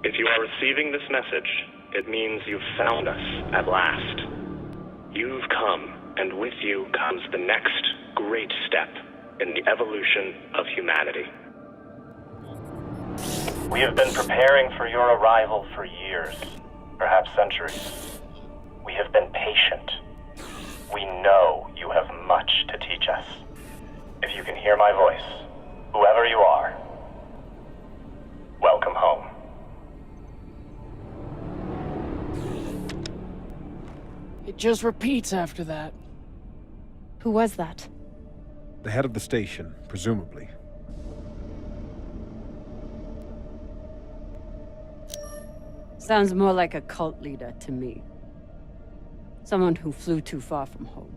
If you are receiving this message, it means you've found us at last. You've come, and with you comes the next great step in the evolution of humanity. We have been preparing for your arrival for years, perhaps centuries. We have been patient. We know you have much to teach us. If you can hear my voice, whoever you are, welcome home. It just repeats after that. Who was that? The head of the station, presumably. Sounds more like a cult leader to me. Someone who flew too far from home.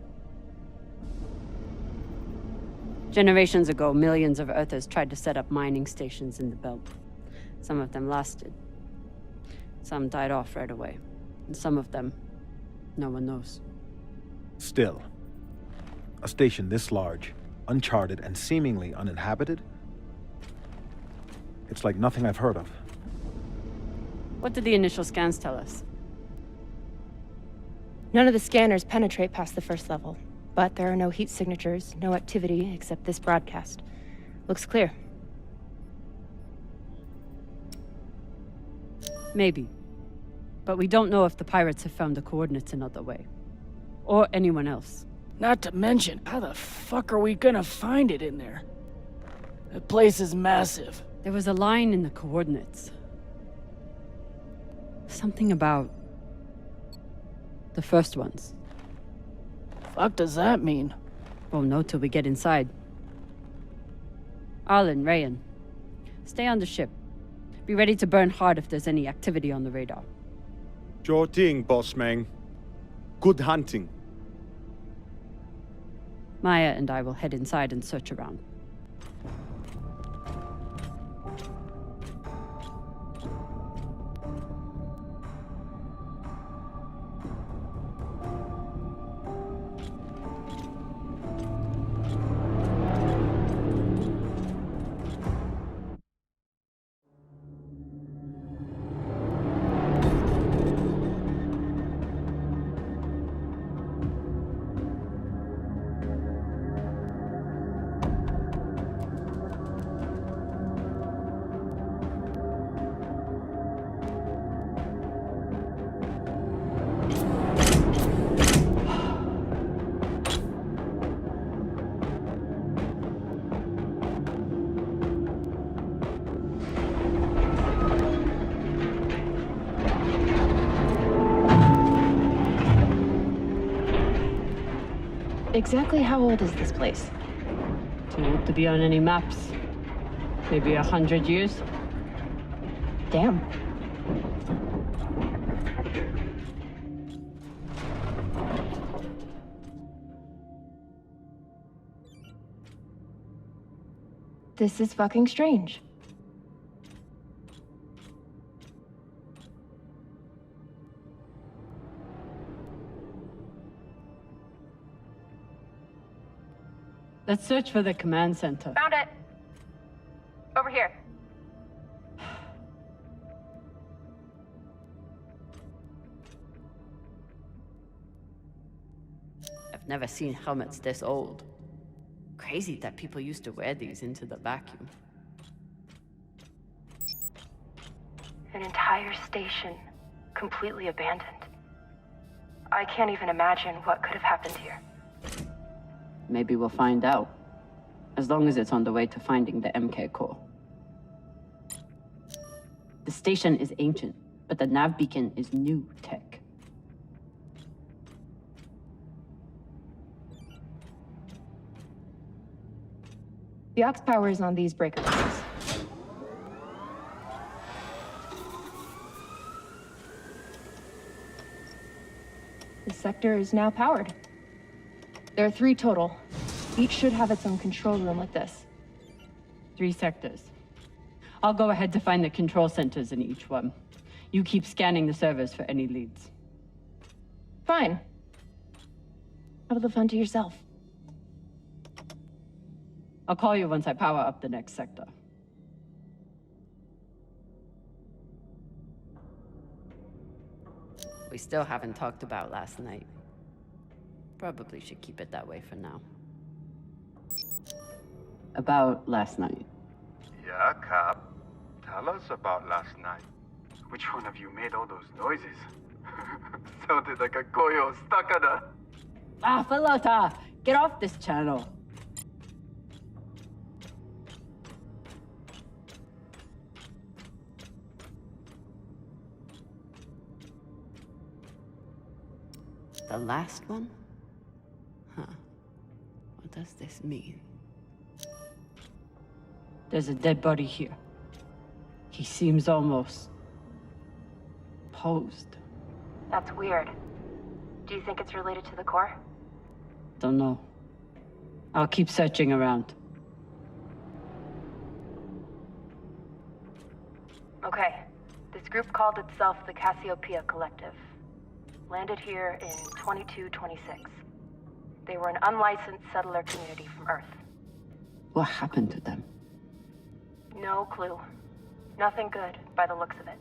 Generations ago, millions of Earthers tried to set up mining stations in the belt. Some of them lasted. Some died off right away. And some of them, no one knows. Still, a station this large, uncharted, and seemingly uninhabited? It's like nothing I've heard of. What did the initial scans tell us? None of the scanners penetrate past the first level, but there are no heat signatures, no activity except this broadcast. Looks clear. Maybe. But we don't know if the pirates have found the coordinates another way. Or anyone else. Not to mention, how the fuck are we gonna find it in there? The place is massive. There was a line in the coordinates. Something about the first ones. Fuck does that mean? Won't know till we get inside. Arlen, Rayan, stay on the ship. Be ready to burn hard if there's any activity on the radar. Sure thing, boss man. Good hunting. Maya and I will head inside and search around. Exactly how old is this place? Too old to be on any maps. Maybe 100 years? Damn. This is fucking strange. Let's search for the command center. Found it. Over here. I've never seen helmets this old. Crazy that people used to wear these into the vacuum. An entire station, completely abandoned. I can't even imagine what could have happened here. Maybe we'll find out. As long as it's on the way to finding the MK core. The station is ancient, but the nav beacon is new tech. The aux power is on these breaker boards. This sector is now powered. There are 3 total. Each should have its own control room like this. 3 sectors. I'll go ahead to find the control centers in each one. You keep scanning the servers for any leads. Fine. Have the fun to yourself. I'll call you once I power up the next sector. We still haven't talked about last night. Probably should keep it that way for now. About last night. Yeah, Cap. Tell us about last night. Which one of you made all those noises? Sounded like a koyo stuck on a... Ah, Falota! Get off this channel! The last one? Huh. What does this mean? There's a dead body here. He seems almost... posed. That's weird. Do you think it's related to the core? Don't know. I'll keep searching around. Okay. This group called itself the Cassiopeia Collective. Landed here in 2226. They were an unlicensed settler community from Earth. What happened to them? No clue. Nothing good, by the looks of it.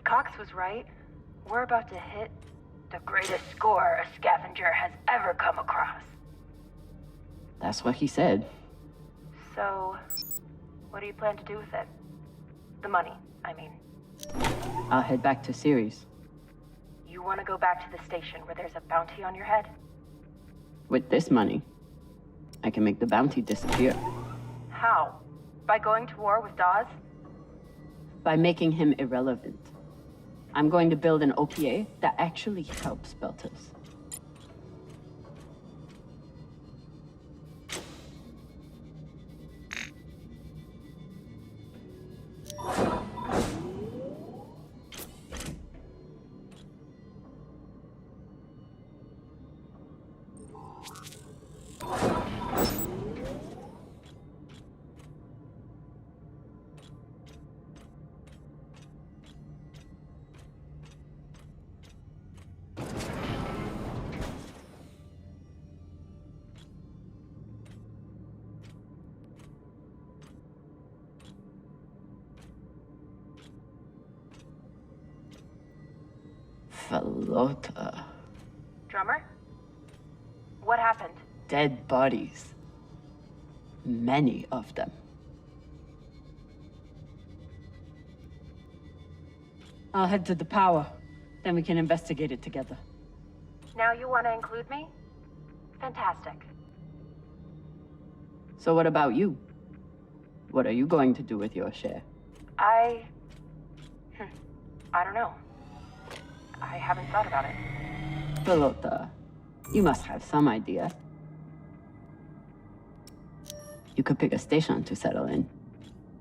Cox was right. We're about to hit the greatest score a scavenger has ever come across. That's what he said. So, what do you plan to do with it? The money, I mean. I'll head back to Series. You want to go back to the station where there's a bounty on your head? With this money, I can make the bounty disappear. How? By going to war with Dawes? By making him irrelevant. I'm going to build an OPA that actually helps Belters. Falota. Drummer? What happened? Dead bodies. Many of them. I'll head to the power. Then we can investigate it together. Now you want to include me? Fantastic. So what about you? What are you going to do with your share? I don't know. I haven't thought about it. Falota, you must have some idea. You could pick a station to settle in.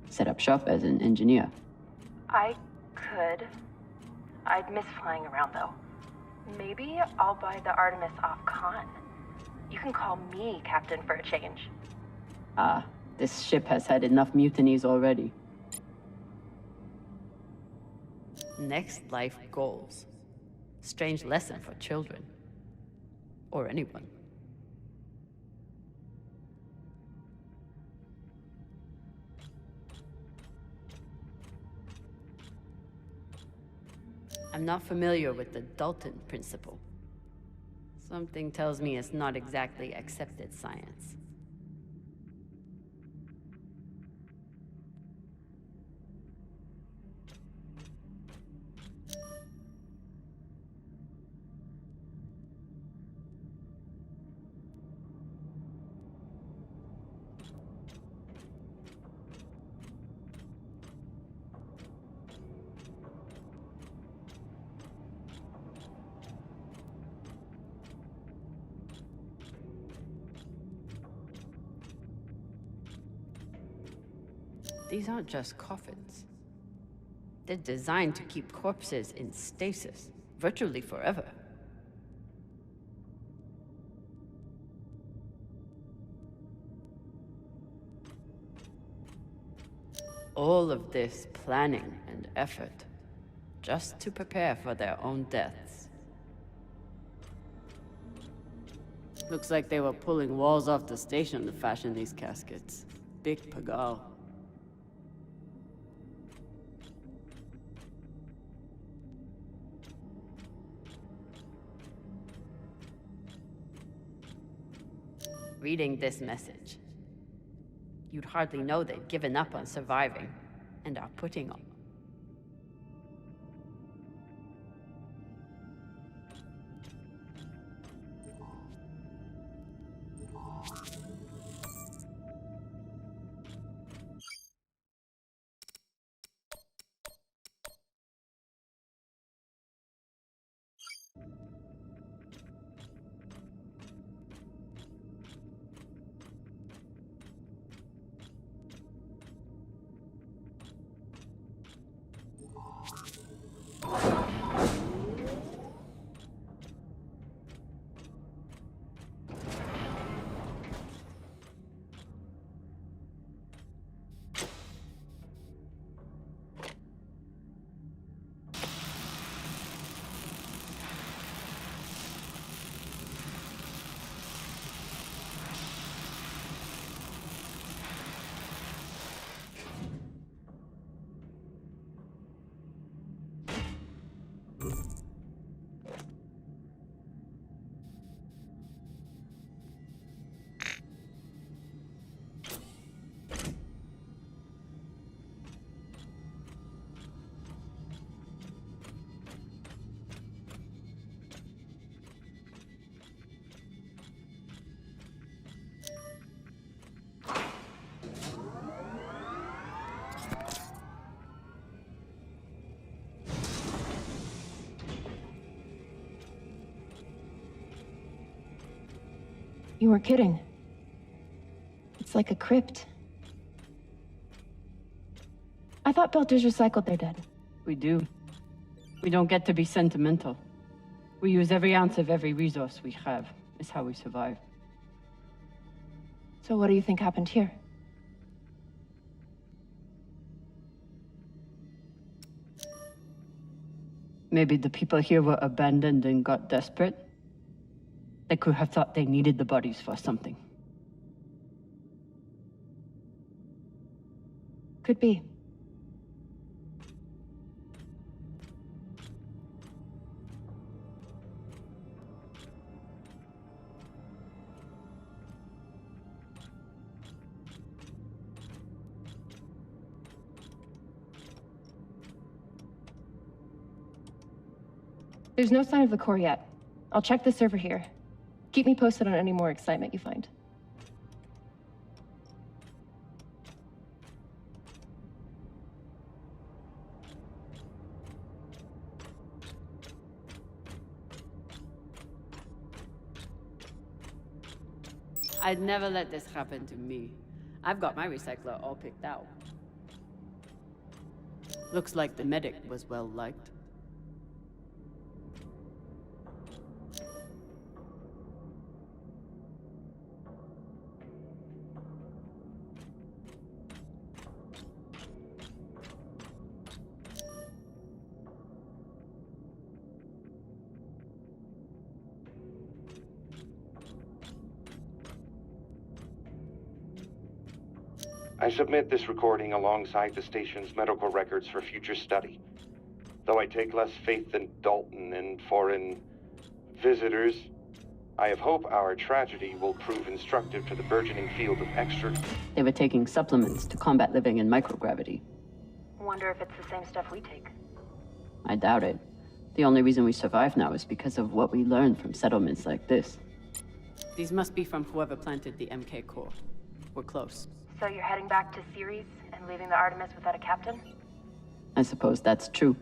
Set up shop as an engineer. I could. I'd miss flying around, though. Maybe I'll buy the Artemis off Khan. You can call me captain for a change. Ah, this ship has had enough mutinies already. Next life goals. Strange lesson for children. Or anyone. I'm not familiar with the Dalton principle. Something tells me it's not exactly accepted science. These aren't just coffins. They're designed to keep corpses in stasis, virtually forever. All of this planning and effort, just to prepare for their own deaths. Looks like they were pulling walls off the station to fashion these caskets. Big pagal. Reading this message, you'd hardly know they'd given up on surviving and are putting on. You were kidding. It's like a crypt. I thought Belters recycled their dead. We do. We don't get to be sentimental. We use every ounce of every resource we have. It's how we survive. So what do you think happened here? Maybe the people here were abandoned and got desperate. They could have thought they needed the bodies for something. Could be. There's no sign of the core yet. I'll check the server here. Keep me posted on any more excitement you find. I'd never let this happen to me. I've got my recycler all picked out. Looks like the medic was well liked. I submit this recording alongside the station's medical records for future study. Though I take less faith than Dalton in foreign visitors, I have hope our tragedy will prove instructive to the burgeoning field of extra... They were taking supplements to combat living in microgravity. Wonder if it's the same stuff we take. I doubt it. The only reason we survive now is because of what we learned from settlements like this. These must be from whoever planted the MK core. We're close. So you're heading back to Ceres and leaving the Artemis without a captain? I suppose that's true.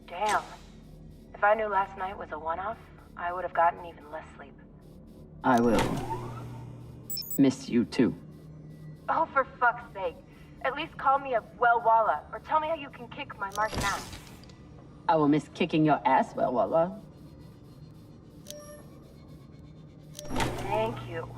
Damn. If I knew last night was a one-off, I would have gotten even less sleep. I will miss you too. Oh, for fuck's sake. At least call me a well-walla, or tell me how you can kick my Martian ass. I will miss kicking your ass, well, Walla. Thank you.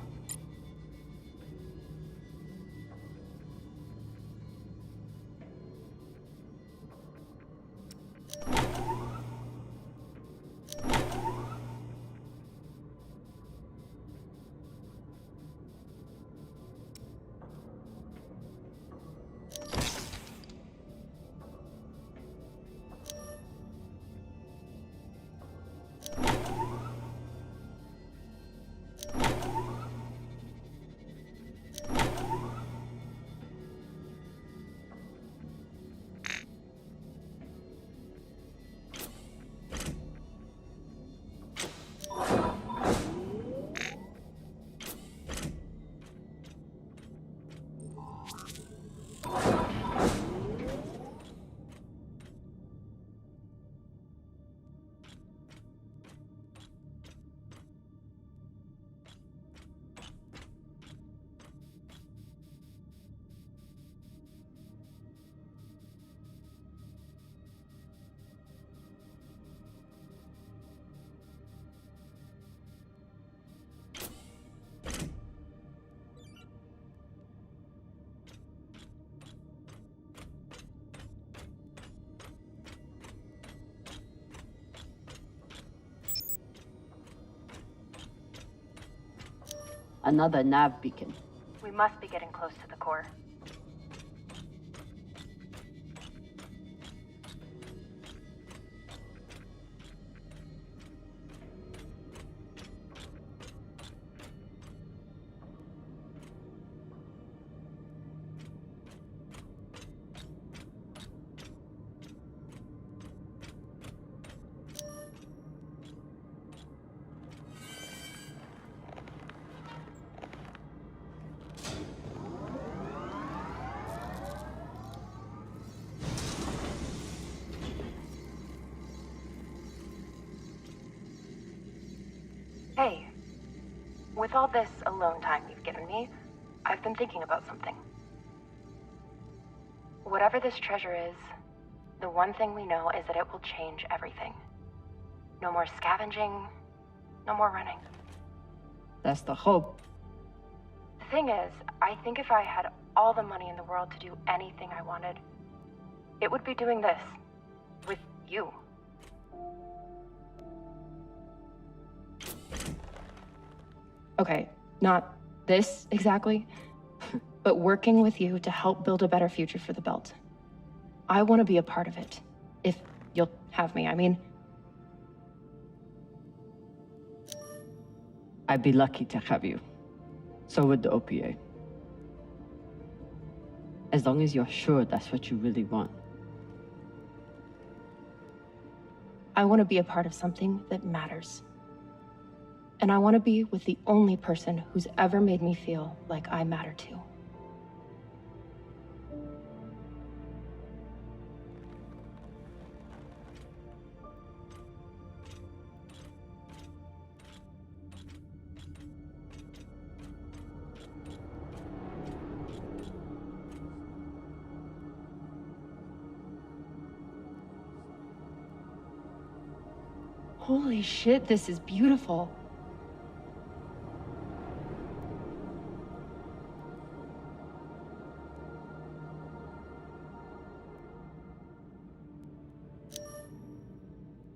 Another nav beacon. We must be getting close to the core. Hey, with all this alone time you've given me, I've been thinking about something. Whatever this treasure is, the one thing we know is that it will change everything. No more scavenging, no more running. That's the hope. The thing is, I think if I had all the money in the world to do anything I wanted, it would be doing this. With you. Okay, not this exactly, but working with you to help build a better future for the Belt. I want to be a part of it, if you'll have me, I mean. I'd be lucky to have you. So would the OPA. As long as you're sure that's what you really want. I want to be a part of something that matters. And I want to be with the only person who's ever made me feel like I matter too. Holy shit, this is beautiful.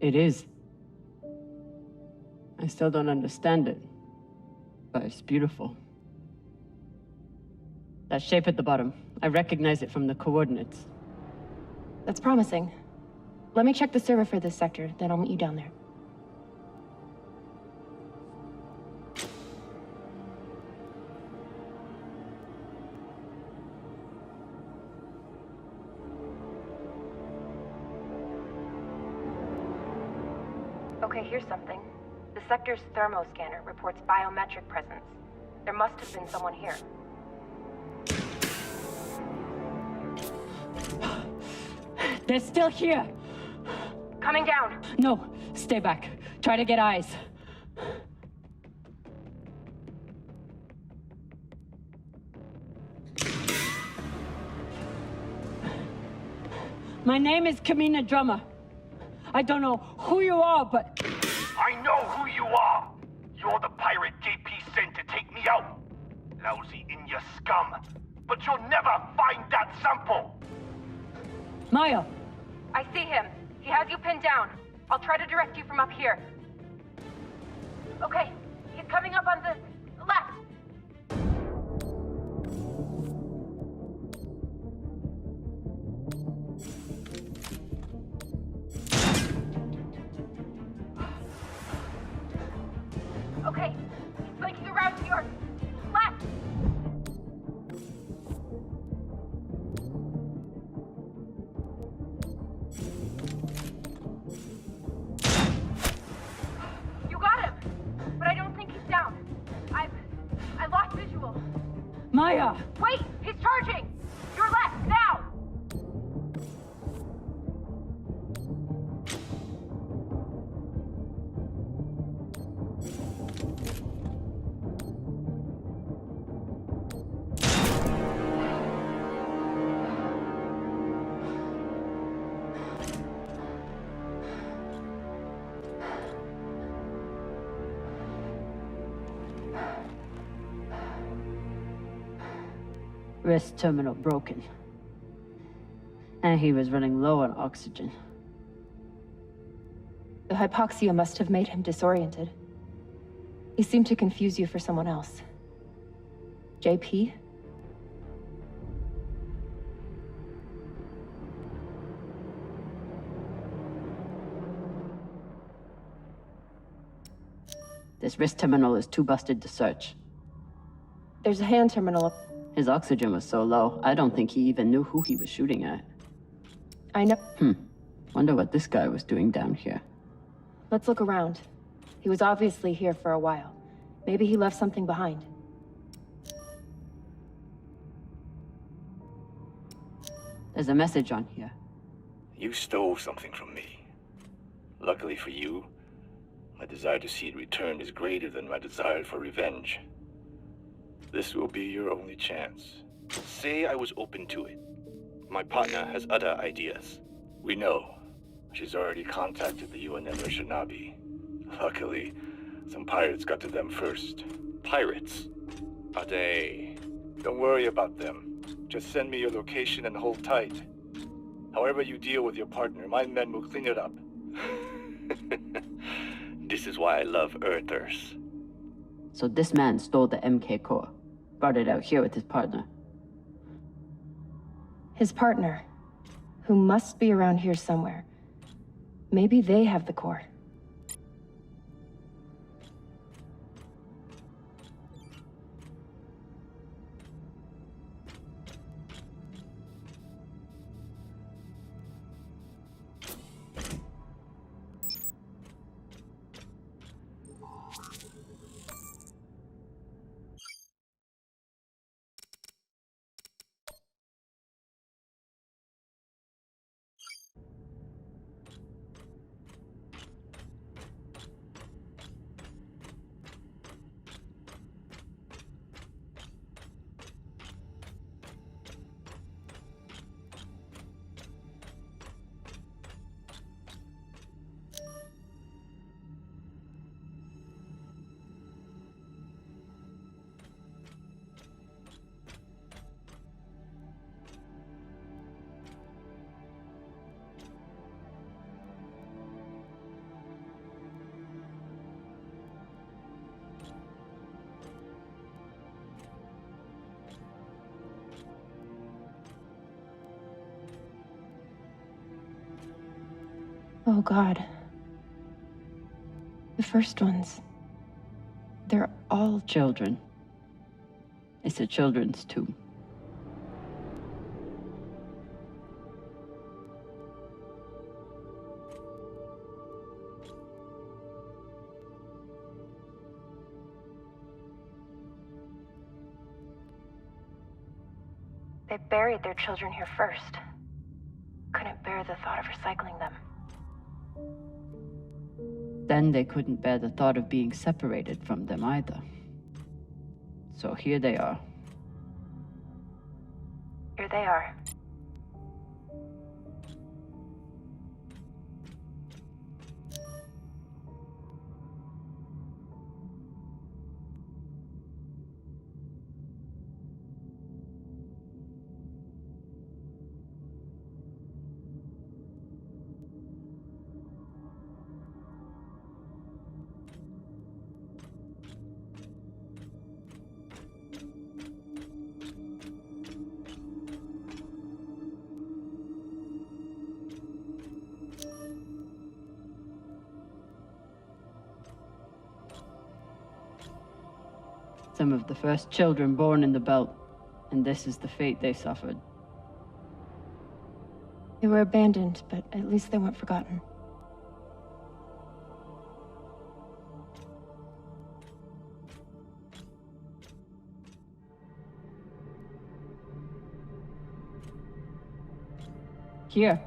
It is. I still don't understand it, but it's beautiful. That shape at the bottom, I recognize it from the coordinates. That's promising. Let me check the server for this sector, then I'll meet you down there. Okay, here's something. The sector's thermoscanner reports biometric presence. There must have been someone here. They're still here! Coming down! No, stay back. Try to get eyes. My name is Kamina Drummer. I don't know who you are, but... I know who you are! You're the pirate JP sent to take me out! Lousy in your scum! But you'll never find that sample! Maya! I see him. He has you pinned down. I'll try to direct you from up here. Okay, he's coming up on the left. Okay, he's flanking around to your left. You got him, but I don't think he's down. I lost visual. Maya! Wait, he's charging. Your left now. Wrist terminal broken. And he was running low on oxygen. The hypoxia must have made him disoriented. He seemed to confuse you for someone else. JP? This wrist terminal is too busted to search. There's a hand terminal up. His oxygen was so low, I don't think he even knew who he was shooting at. I know. Wonder what this guy was doing down here. Let's look around. He was obviously here for a while. Maybe he left something behind. There's a message on here. You stole something from me. Luckily for you, my desire to see it returned is greater than my desire for revenge. This will be your only chance. Say I was open to it. My partner has other ideas. We know. She's already contacted the UNM Shinabi. Luckily, some pirates got to them first. Pirates? Are they? Don't worry about them. Just send me your location and hold tight. However you deal with your partner, my men will clean it up. This is why I love Earthers. So this man stole the MK core, brought it out here with his partner. His partner, who must be around here somewhere. Maybe they have the core. Oh God. The first ones. They're all Children. It's a children's tomb. They buried their children here first. Couldn't bear the thought of recycling them. Then they couldn't bear the thought of being separated from them either. So here they are. Here they are. Some of the first children born in the belt, and this is the fate they suffered. They were abandoned, but at least they weren't forgotten. Here.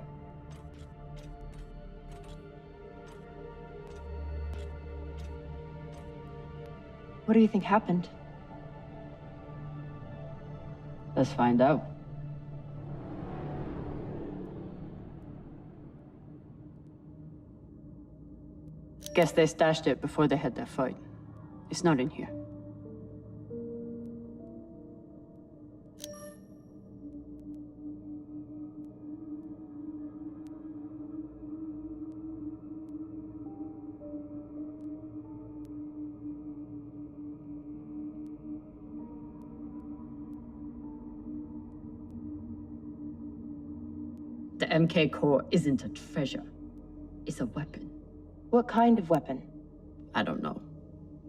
What do you think happened? Let's find out. Guess they stashed it before they had their fight. It's not in here. The MK core isn't a treasure. It's a weapon. What kind of weapon? I don't know.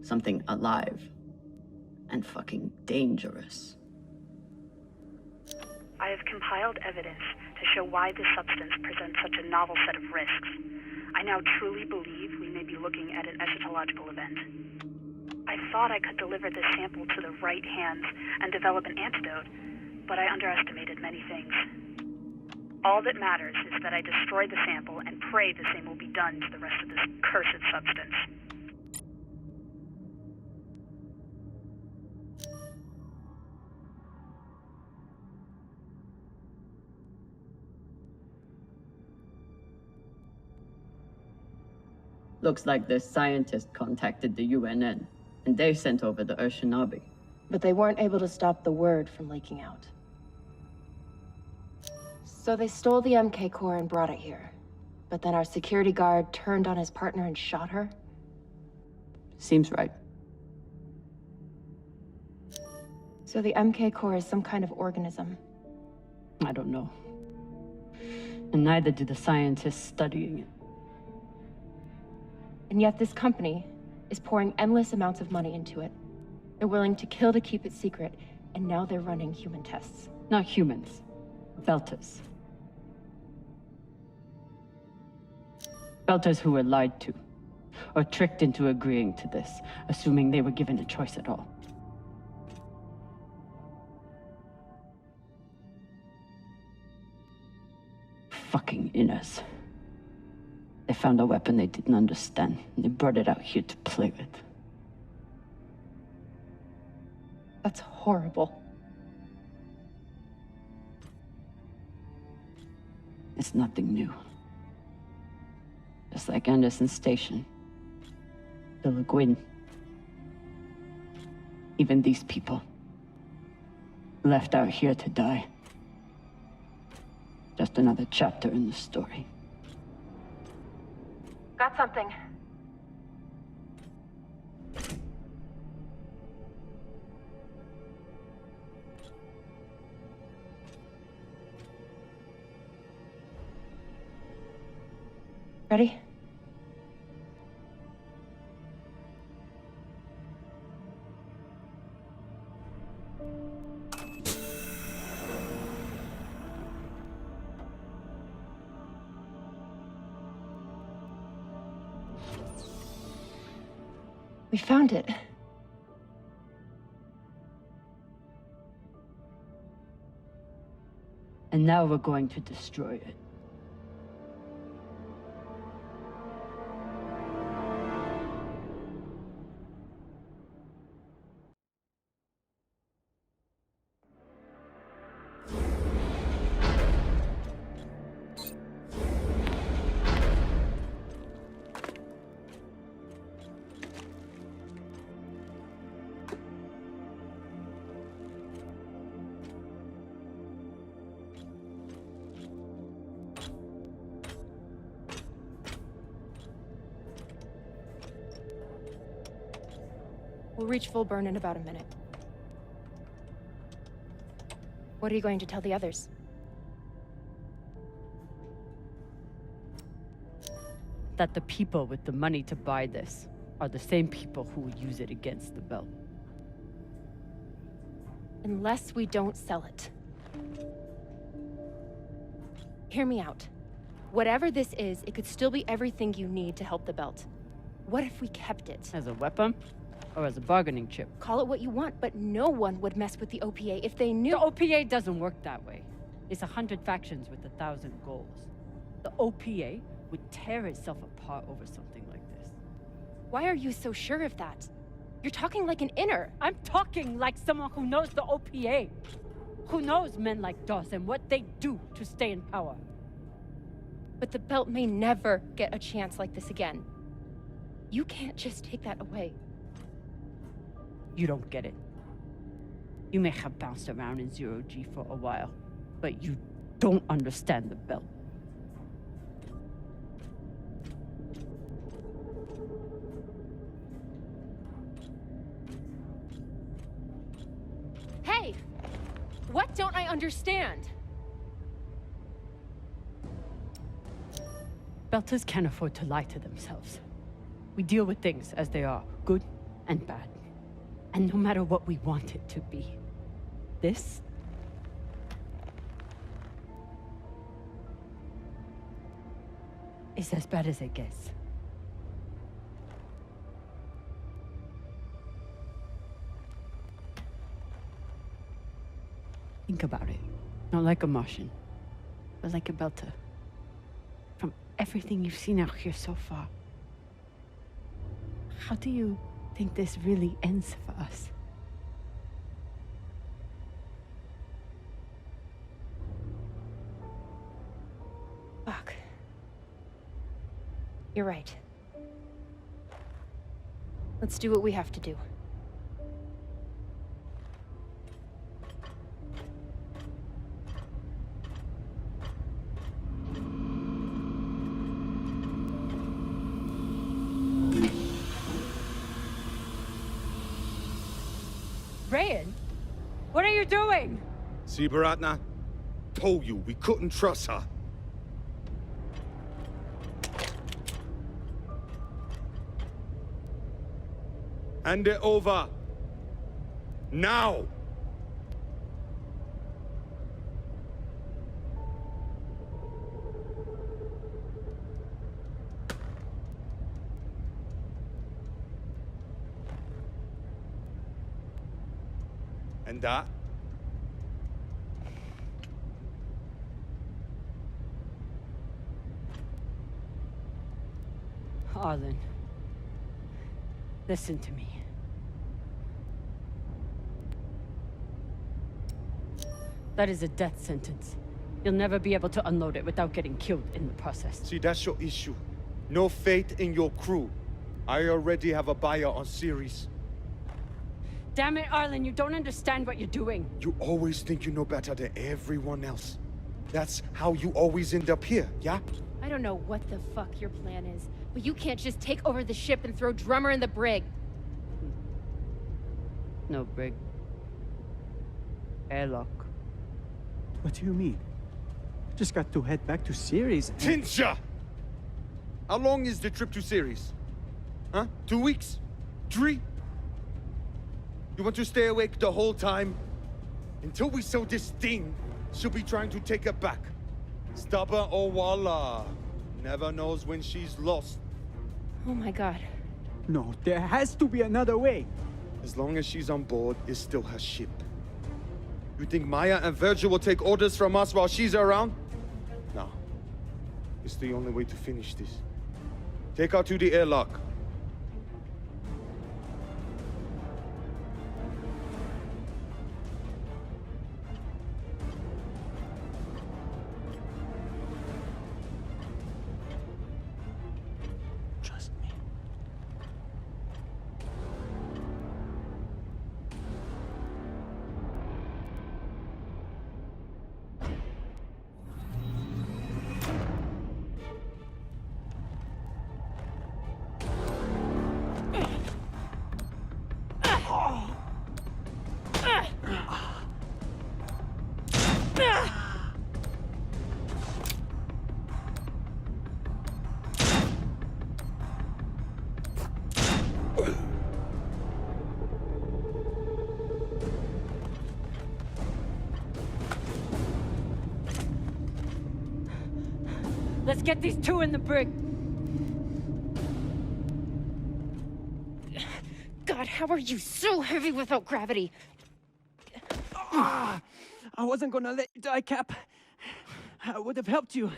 Something alive. And fucking dangerous. I have compiled evidence to show why this substance presents such a novel set of risks. I now truly believe we may be looking at an eschatological event. I thought I could deliver this sample to the right hands and develop an antidote, but I underestimated many things. All that matters is that I destroy the sample and pray the same will be done to the rest of this cursed substance. Looks like this scientist contacted the UNN, and they sent over the Urshinabi. But they weren't able to stop the word from leaking out. So they stole the MK core and brought it here. But then our security guard turned on his partner and shot her? Seems right. So the MK core is some kind of organism. I don't know. And neither do the scientists studying it. And yet this company is pouring endless amounts of money into it. They're willing to kill to keep it secret, and now they're running human tests. Not humans. Belters. Belters who were lied to, or tricked into agreeing to this, assuming they were given a choice at all. Fucking inners. They found a weapon they didn't understand, and they brought it out here to play with. That's horrible. It's nothing new. Just like Anderson Station. The Laguin. Even these people. Left out here to die. Just another chapter in the story. Got something. Ready? We found it. And now we're going to destroy it. We'll reach full burn in about a minute. What are you going to tell the others? That the people with the money to buy this are the same people who will use it against the Belt. Unless we don't sell it. Hear me out. Whatever this is, it could still be everything you need to help the Belt. What if we kept it? As a weapon? Or as a bargaining chip? Call it what you want, but no one would mess with the OPA if they knew— The OPA doesn't work that way. It's 100 factions with 1,000 goals. The OPA would tear itself apart over something like this. Why are you so sure of that? You're talking like an inner. I'm talking like someone who knows the OPA. Who knows men like Doss and what they do to stay in power. But the Belt may never get a chance like this again. You can't just take that away. You don't get it. You may have bounced around in zero-G for a while, but you don't understand the Belt. Hey! What don't I understand? Belters can't afford to lie to themselves. We deal with things as they are, good and bad. And no matter what we want it to be, this is as bad as it gets. Think about it. Not like a Martian, but like a Belter. From everything you've seen out here so far, how do you think this really ends for us? Fuck. You're right. Let's do what we have to do. Rayan, what are you doing? See, Baratna? Told you we couldn't trust her. Hand it over. Now! And that? Arlen, listen to me. That is a death sentence. You'll never be able to unload it without getting killed in the process. See, that's your issue. No faith in your crew. I already have a buyer on Series. Damn it, Arlen, you don't understand what you're doing. You always think you know better than everyone else. That's how you always end up here, yeah? I don't know what the fuck your plan is, but you can't just take over the ship and throw Drummer in the brig. No brig. Airlock. What do you mean? Just got to head back to Series and... Tinsha! How long is the trip to Series? Huh? 2 weeks? 3? You want to stay awake the whole time? Until we sell this thing, she'll be trying to take it back. Stubborn or voila. Never knows when she's lost. Oh my god. No, there has to be another way. As long as she's on board, it's still her ship. You think Maya and Virgil will take orders from us while she's around? No. It's the only way to finish this. Take her to the airlock. Trust me. Let's get these two in the brig. God, how are you so heavy without gravity? I wasn't gonna let you die, Cap. I would have helped you.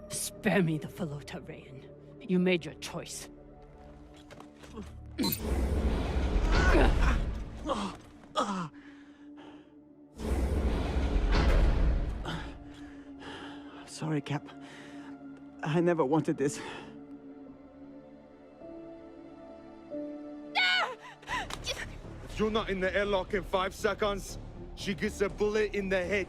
Spare me the Falota, Rayan. You made your choice. Sorry, Cap. I never wanted this. If you're not in the airlock in 5 seconds, she gets a bullet in the head.